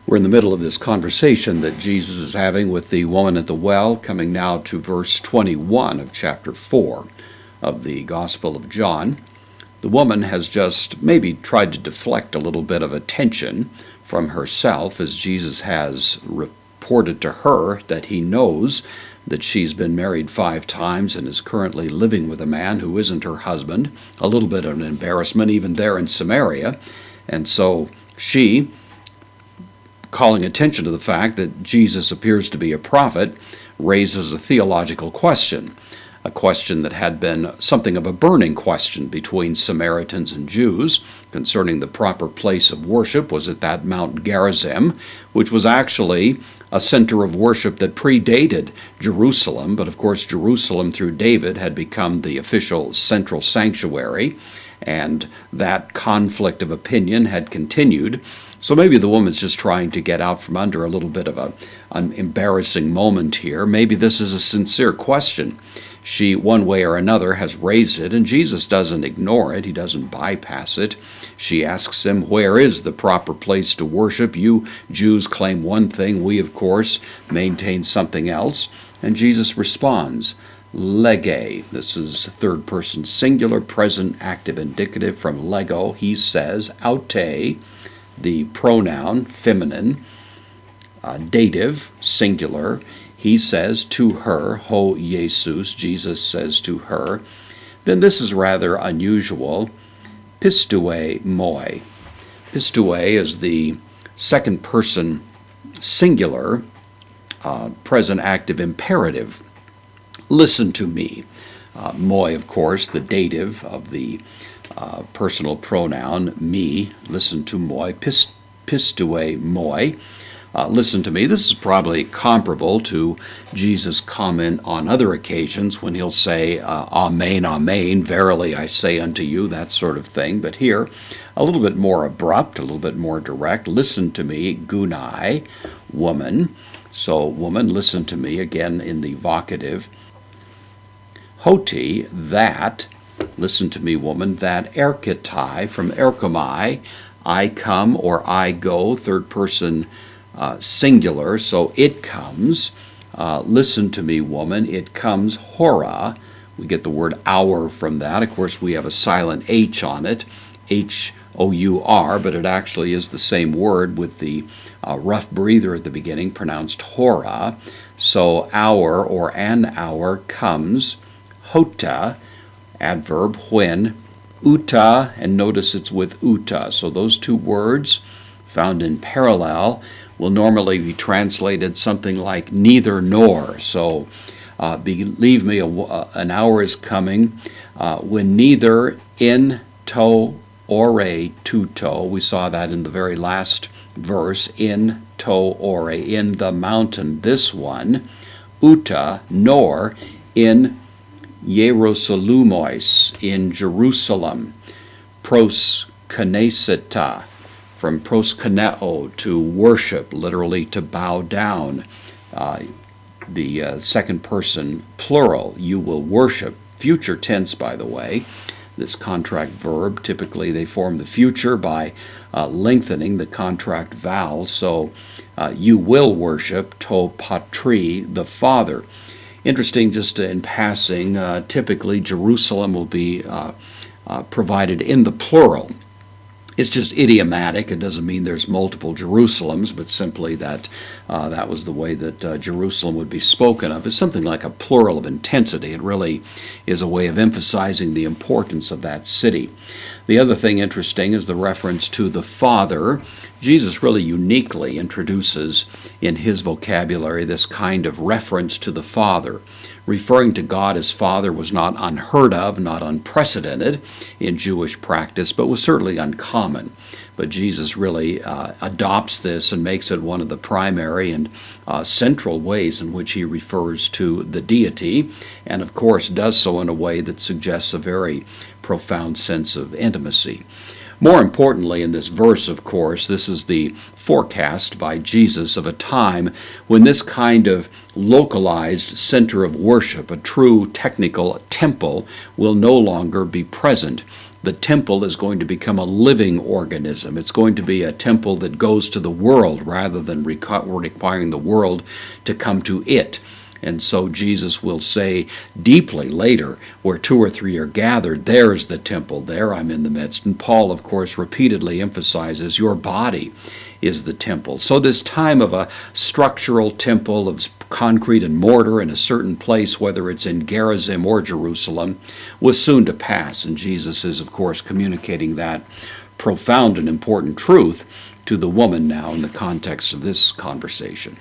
We're in the middle of this conversation that Jesus is having with the woman at the well, coming now to verse 21 of chapter 4 of the Gospel of John. The woman has just maybe tried to deflect a little bit of attention from herself, as Jesus has reported to her that he knows that she's been married 5 times and is currently living with a man who isn't her husband. A little bit of an embarrassment even there in Samaria. And so she, calling attention to the fact that Jesus appears to be a prophet, raises a theological question, a question that had been something of a burning question between Samaritans and Jews concerning the proper place of worship. Was it that Mount Gerizim, which was actually a center of worship that predated Jerusalem, but of course Jerusalem through David had become the official central sanctuary, and that conflict of opinion had continued. So maybe the woman's just trying to get out from under a little bit of an embarrassing moment here. Maybe this is a sincere question. She, one way or another, has raised it, and Jesus doesn't ignore it. He doesn't bypass it. She asks him, where is the proper place to worship? You Jews claim one thing. We, of course, maintain something else. And Jesus responds, lege. This is third person singular, present, active, indicative from lego. He says, aute, the pronoun, feminine, dative, singular. He says to her, ho Jesus, Jesus says to her. Then this is rather unusual, pistue moi. Pistue is the second person singular, present active imperative. Listen to me. Moi, of course, the dative of the personal pronoun, me. Listen to moi. Pistue moi. Listen to me. This is probably comparable to Jesus' comment on other occasions when he'll say, Amen, Amen, verily I say unto you, that sort of thing. But here, a little bit more abrupt, a little bit more direct. Listen to me, gunai, woman. So, woman, listen to me, again in the vocative. Hoti, that, listen to me, woman, that erketai, from erkomai, I come or I go, third person singular, so it comes. Listen to me, woman, it comes, hora. We get the word hour from that. Of course, we have a silent H on it, H-O-U-R, but it actually is the same word with the rough breather at the beginning, pronounced hora. So hour or an hour comes, hota, adverb, when, uta, and notice it's with uta. So those two words found in parallel will normally be translated something like neither nor. So believe me, an hour is coming when neither in to ore tuto, we saw that in the very last verse, in to ore, in the mountain, this one, uta, nor in Jerusalemos, in Jerusalem, proskeneseta, from proskeneo, to worship, literally to bow down. The second person plural, you will worship. Future tense, by the way. This contract verb, typically they form the future by lengthening the contract vowel. So you will worship, to patri, the Father. Interesting, just in passing, typically Jerusalem will be provided in the plural. It's just idiomatic. It doesn't mean there's multiple Jerusalems, but simply that that was the way that Jerusalem would be spoken of. It's something like a plural of intensity. It really is a way of emphasizing the importance of that city. The other thing interesting is the reference to the Father. Jesus really uniquely introduces in his vocabulary this kind of reference to the Father. Referring to God as Father was not unheard of, not unprecedented in Jewish practice, but was certainly uncommon. But Jesus really adopts this and makes it one of the primary and central ways in which he refers to the deity, and of course does so in a way that suggests a very profound sense of intimacy. More importantly, in this verse, of course, this is the forecast by Jesus of a time when this kind of localized center of worship, a true technical temple, will no longer be present. the temple is going to become a living organism. It's going to be a temple that goes to the world rather than requiring the world to come to it. And so Jesus will say deeply later, where 2 or 3 are gathered, there's the temple, there I'm in the midst. And Paul, of course, repeatedly emphasizes your body is the temple. So this time of a structural temple of concrete and mortar in a certain place, whether it's in Gerizim or Jerusalem, was soon to pass. And Jesus is, of course, communicating that profound and important truth to the woman now in the context of this conversation.